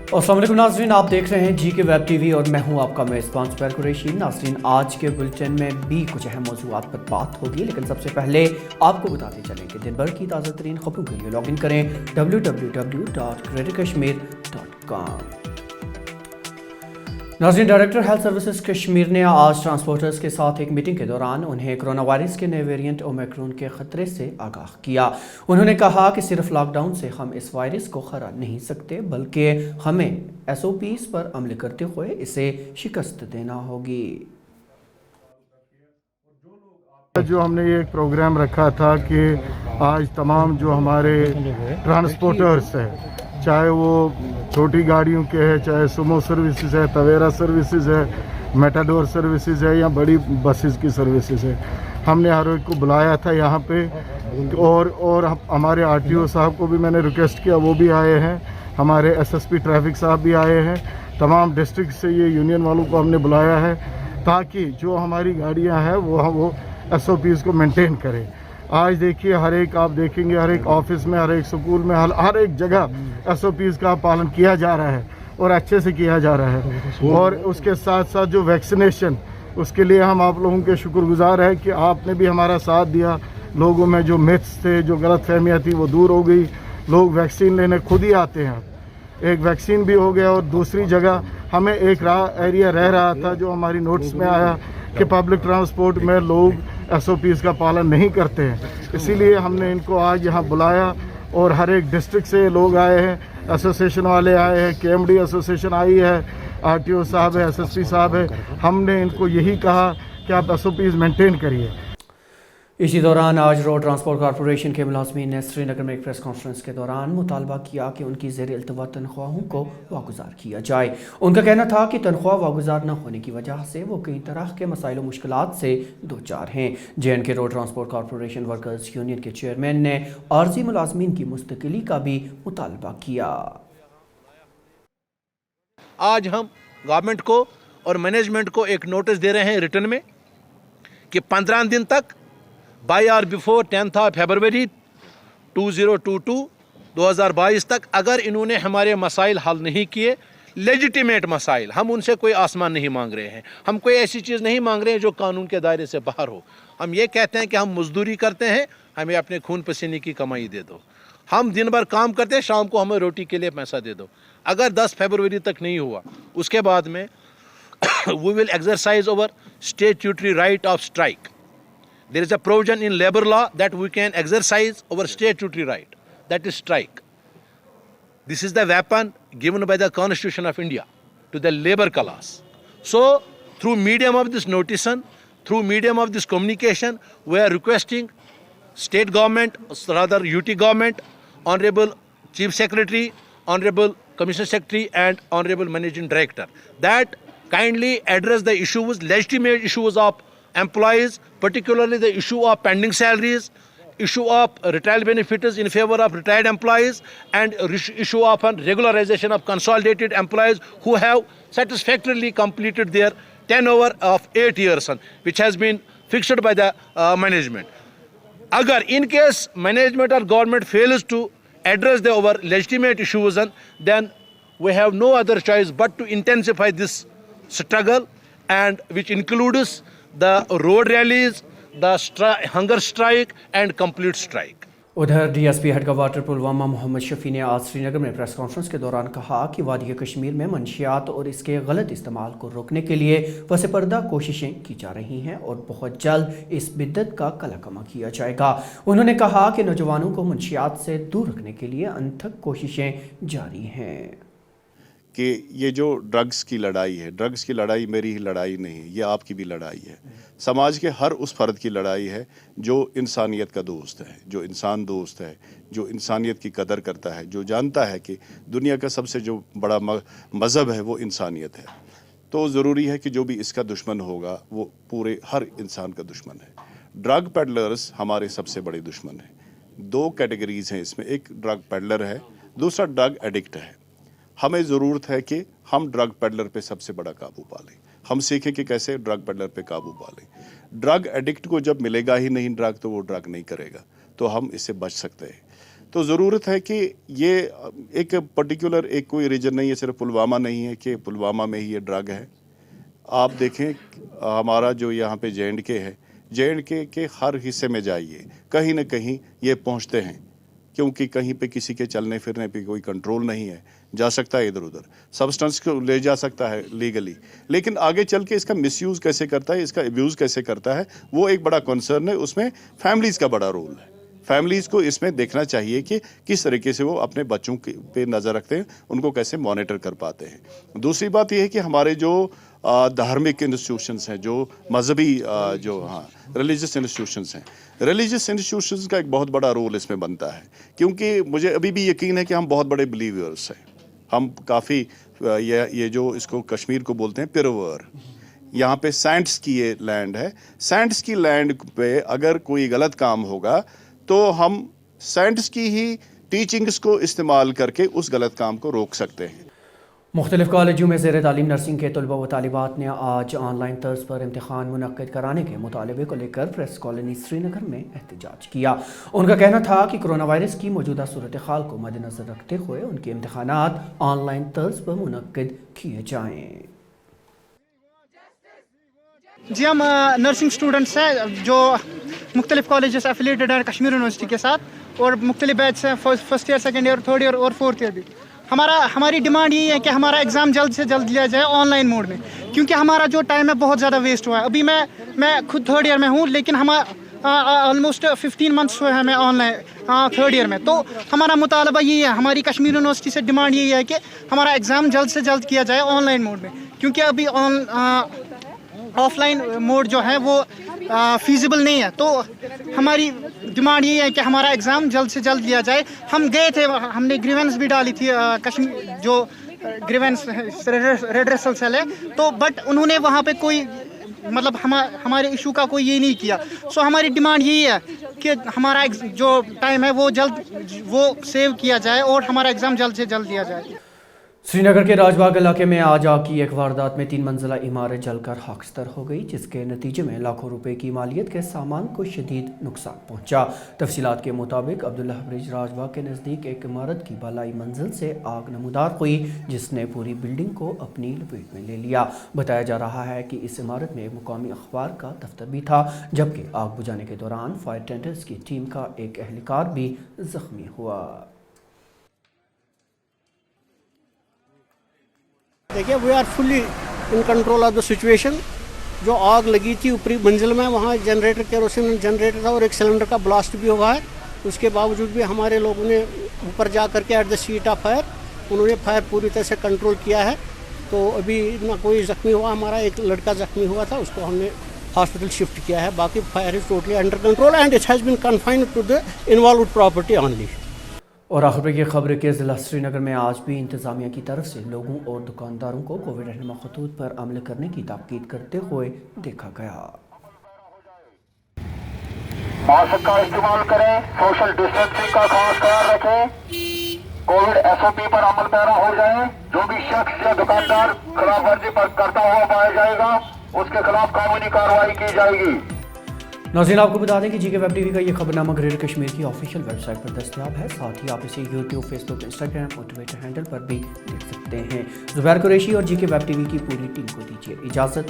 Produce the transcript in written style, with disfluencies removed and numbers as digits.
अस्सलाम वालेकुम नाज़रीन, आप देख रहे हैं जी के वेब टीवी और मैं हूं आपका मेज़बान ज़ुबैर कुरैशी। नाज़रीन, आज के बुलेटिन में भी कुछ अहम मौज़ूआत पर बात होगी, लेकिन सबसे पहले आपको बताते चलें कि दिन भर की ताज़ा तरीन खबरों के लिए लॉग इन करें www.greaterkashmir.com। नाज़रीन, डायरेक्टर हेल्थ सर्विसेज कश्मीर ने आज ट्रांसपोर्टर्स के साथ एक मीटिंग के दौरान उन्हें कोरोना वायरस के नए वेरिएंट ओमिक्रॉन के ख़तरे से आगाह किया। उन्होंने कहा कि सिर्फ लॉकडाउन से हम इस वायरस को हरा नहीं सकते, बल्कि हमें SOPs पर अमल करते हुए इसे शिकस्त देना होगी। जो हमने ये एक प्रोग्राम रखा था कि आज तमाम जो हमारे ट्रांसपोर्टर्स हैं, चाहे वो छोटी गाड़ियों के हैं, चाहे सुमो सर्विसेज है, तवेरा सर्विसेज है, मेटाडोर सर्विसेज है या बड़ी बसेस की सर्विसेज है, हमने हर एक को बुलाया था यहाँ पे। और हमारे RTO साहब को भी मैंने रिक्वेस्ट किया, वो भी आए हैं, हमारे SSP ट्रैफिक साहब भी आए हैं, तमाम डिस्ट्रिक्ट से ये यूनियन वालों को हमने बुलाया है ताकि जो हमारी गाड़ियाँ हैं वो SOPs को मेंटेन करें। आज देखिए हर एक, आप देखेंगे हर एक ऑफिस में, हर एक स्कूल में, हर एक जगह SOPs का पालन किया जा रहा है और अच्छे से किया जा रहा है। और उसके साथ साथ जो वैक्सीनेशन, उसके लिए हम आप लोगों के शुक्रगुजार हैं कि आपने भी हमारा साथ दिया। लोगों में जो मिथ्स थे, जो गलत फहमियाँ थी, वो दूर हो गई। लोग वैक्सीन लेने खुद ही आते हैं। एक वैक्सीन भी हो गया और दूसरी जगह हमें एक एरिया रह रहा था जो हमारी नोटिस में आया कि पब्लिक ट्रांसपोर्ट में लोग SOPs का पालन नहीं करते हैं। इसीलिए हमने इनको आज यहाँ बुलाया और हर एक डिस्ट्रिक्ट से लोग आए हैं, एसोसिएशन वाले आए हैं, KMD एसोसिएशन आई है, RTO साहब है, SSP साहब है। हमने इनको यही कहा कि आप SOPs मेंटेन करिए। इसी दौरान आज रोड ट्रांसपोर्ट कॉरपोरेशन के मुलाजमीन ने श्रीनगर में एक प्रेस कॉन्फ्रेंस के दौरान मुतालबा किया कि उनकी ज़ेर इल्तवा तनख्वाहों को वागुजार किया जाए। उनका कहना था कि तनख्वाह वागुजार न होने की वजह से वो कई तरह के मसाइल और मुश्किलात से दो चार हैं। JNK road transport corporation workers union के चेयरमैन ने आर्जी मुलाजमीन की मुस्तकिली का भी मुतालबा किया। आज हम गवर्नमेंट को और मैनेजमेंट को एक नोटिस दे रहे हैं रिटर्न में कि 15 दिन तक बाय और बिफोर 10th of February 2022 तक अगर इन्होंने हमारे मसाइल हल नहीं किए, लेजिटिमेट मसाइल, हम उनसे कोई आसमान नहीं मांग रहे हैं, हम कोई ऐसी चीज़ नहीं मांग रहे हैं जो कानून के दायरे से बाहर हो। हम ये कहते हैं कि हम मजदूरी करते हैं, हमें अपने खून पसीने की कमाई दे दो। हम दिन भर काम करते हैं, शाम को हमें रोटी के लिए पैसा दे दो। अगर 10 फरवरी तक नहीं हुआ, उसके बाद में we will exercise our statutory right of strike. There is a provision in labor law that we can exercise our statutory right, that is strike. This is the weapon given by the Constitution of India to the labor class. So, through medium of this notice, through medium of this communication, we are requesting state government, rather UT government, Honorable Chief Secretary, Honorable Commissioner Secretary and Honorable Managing Director that kindly address the issues, legitimate issues of employees, particularly the issue of pending salaries, issue of retired benefits in favor of retired employees, and issue of regularization of consolidated employees who have satisfactorily completed their tenure of 8 years, which has been fixed by the management. Agar in case management or government fails to address our legitimate issues, then we have no other choice but to intensify this struggle, and which includes the road rallies, the hunger strike and complete strike. उधर DSP headquarter Pulwama Mohammad Shafi ने आज श्रीनगर में press conference के दौरान कहा कि वादी कश्मीर में मंशियात और इसके गलत इस्तेमाल को रोकने के लिए वसे पर्दा कोशिशें की जा रही हैं और बहुत जल्द इस बिद्दत का कलाकमा किया जाएगा। उन्होंने कहा कि नौजवानों को मंशियात से दूर रखने के लिए अनथक कोशिशें जारी हैं। कि ये जो ड्रग्स की लड़ाई है, ड्रग्स की लड़ाई मेरी ही लड़ाई नहीं है, ये आपकी भी लड़ाई है, समाज के हर उस फर्द की लड़ाई है जो इंसानियत का दोस्त है, जो इंसान दोस्त है, जो इंसानियत की कदर करता है, जो जानता है कि दुनिया का सबसे जो बड़ा मज़हब है वो इंसानियत है। तो ज़रूरी है कि जो भी इसका दुश्मन होगा वो पूरे हर इंसान का दुश्मन है। ड्रग पेडलर्स हमारे सबसे बड़े दुश्मन हैं। 2 कैटेगरीज़ हैं इसमें, एक ड्रग पेडलर है, दूसरा ड्रग एडिक्ट है। हमें ज़रूरत है कि हम ड्रग पेडलर पे सबसे बड़ा काबू पा लें। हम सीखें कि कैसे ड्रग पेडलर पे काबू पा लें। ड्रग एडिक्ट को जब मिलेगा ही नहीं ड्रग, तो वो ड्रग नहीं करेगा, तो हम इससे बच सकते हैं। तो ज़रूरत है कि ये एक पर्टिकुलर एक कोई रीजन नहीं है, सिर्फ पुलवामा नहीं है कि पुलवामा में ही ये ड्रग है। आप देखें हमारा जो यहाँ पे JNK है, JNK के हर हिस्से में जाइए, कहीं ना कहीं ये पहुँचते हैं, क्योंकि कहीं पे किसी के चलने फिरने पे कोई कंट्रोल नहीं है, जा सकता है इधर उधर, सब्सटेंस को ले जा सकता है लीगली, लेकिन आगे चल के इसका मिसयूज़ कैसे करता है, इसका अब्यूज़ कैसे करता है, वो एक बड़ा कंसर्न है। उसमें फैमिलीज़ का बड़ा रोल है। फैमिलीज़ को इसमें देखना चाहिए कि किस तरीके से वो अपने बच्चों पे नज़र रखते हैं, उनको कैसे मॉनिटर कर पाते हैं। दूसरी बात यह है कि हमारे जो धार्मिक इंस्टीट्यूशंस हैं, जो मजहबी रिलीजियस इंस्टीट्यूशंस हैं, रिलीजियस इंस्टीट्यूशंस का एक बहुत बड़ा रोल इसमें बनता है, क्योंकि मुझे अभी भी यकीन है कि हम बहुत बड़े बिलीवर्स हैं। हम काफ़ी ये जो इसको कश्मीर को बोलते हैं पिरवर, यहाँ पे सेंट्स की ये लैंड है। सेंट्स की लैंड पे अगर कोई गलत काम होगा तो हम सेंट्स की ही टीचिंग्स को इस्तेमाल करके उस गलत काम को रोक सकते हैं। मुख्तलिफ कॉलेजों में ज़ेर तालीम नर्सिंग के तलबा व तालिबात ने आज ऑनलाइन तर्ज पर इम्तहान मुनक्किद कराने के मुतालबे को लेकर प्रेस कॉलोनी श्रीनगर में एहतजाज किया। उनका कहना था कि कोरोना वायरस की मौजूदा सूरत हाल को मद्देनज़र रखते हुए उनके इम्तहानात ऑनलाइन तर्ज पर मुनक्किद किए जाएँ। जी, हम नर्सिंग स्टूडेंट्स हैं जो मुख्तलिफ कॉलेजेस एफिलेटेड हैं कश्मीर यूनिवर्सिटी के साथ, और मुख्तलिफ बैच हैं, first year, second year, third year और फोर्थ ईयर भी। हमारी डिमांड यही है कि हमारा एग्ज़ाम जल्द से जल्द लिया जाए ऑनलाइन मोड में, क्योंकि हमारा जो टाइम है बहुत ज़्यादा वेस्ट हुआ है। अभी मैं खुद थर्ड ईयर में हूँ, लेकिन ऑलमोस्ट 15 मंथ्स हुए हैं मैं ऑनलाइन थर्ड ईयर में। तो हमारा मुतालबा यही है, हमारी कश्मीर यूनिवर्सिटी से डिमांड यही है कि हमारा एग्ज़ाम जल्द से जल्द किया जाए ऑनलाइन मोड में, क्योंकि अभी ऑफलाइन मोड जो है वो फीजिबल नहीं है। तो हमारी डिमांड यही है कि हमारा एग्ज़ाम जल्द से जल्द लिया जाए। हम गए थे, हमने ग्रीवेंस भी डाली थी, कश्मीर जो ग्रीवेंस रेड्रेसल सेल है, तो बट उन्होंने वहाँ पे कोई मतलब हमारे इशू का कोई ये नहीं किया। सो हमारी डिमांड यही है कि हमारा जो टाइम है वो सेव किया जाए और हमारा एग्ज़ाम जल्द से जल्द दिया जाए। श्रीनगर के राजबाग इलाके में आज आग की एक वारदात में 3 मंजिला इमारत जलकर खाकस्तर हो गई, जिसके नतीजे में लाखों रुपए की मालियत के सामान को शदीद नुकसान पहुंचा। तफसीलात के मुताबिक अब्दुल्ला ब्रिज राजबाग के नज़दीक एक इमारत की बालाई मंजिल से आग नमूदार हुई, जिसने पूरी बिल्डिंग को अपनी लपेट में ले लिया। बताया जा रहा है कि इस इमारत में एक मुकामी अखबार का दफ्तर भी था, जबकि आग बुझाने के दौरान फायर टेंडर्स की टीम का एक एहलकार भी जख्मी हुआ। देखिए, we are fully in control of the situation. जो आग लगी थी ऊपरी मंजिल में, वहाँ जनरेटर, केरोसिन जनरेटर था और एक सिलेंडर का ब्लास्ट भी हुआ है। उसके बावजूद भी हमारे लोगों ने ऊपर जा करके at the seat of fire उन्होंने फायर पूरी तरह से कंट्रोल किया है। तो अभी ना कोई ज़ख्मी हुआ, हमारा एक लड़का ज़ख्मी हुआ था, उसको हमने हॉस्पिटल शिफ्ट किया है। बाकी fire is totally under control and it has been confined to the involved property only. और आखिर की खबर के ज़िला श्रीनगर में आज भी इंतज़ामिया की तरफ से लोगों और दुकानदारों को कोविड रहनुमा खतूत पर अमल करने की ताकीद करते हुए देखा गया। मास्क का इस्तेमाल करें, सोशल डिस्टेंसिंग का खास ख्याल रखें, कोविड SOP पर अमल पैरा हो जाए। जो भी शख्स या दुकानदार खिलाफ वर्जी पर करता हुआ पाया जाएगा, उसके खिलाफ कानूनी कार्रवाई की जाएगी। नाज़रीन, आपको बता दें कि GK वेब टीवी का ये खबरनामा ग्रेटर कश्मीर की ऑफिशियल वेबसाइट पर दस्तयाब है। साथ ही आप इसे यूट्यूब, फेसबुक, इंस्टाग्राम और ट्विटर हैंडल पर भी देख सकते हैं। ज़ुबैर कुरैशी और GK वेब टीवी की पूरी टीम को दीजिए इजाज़त।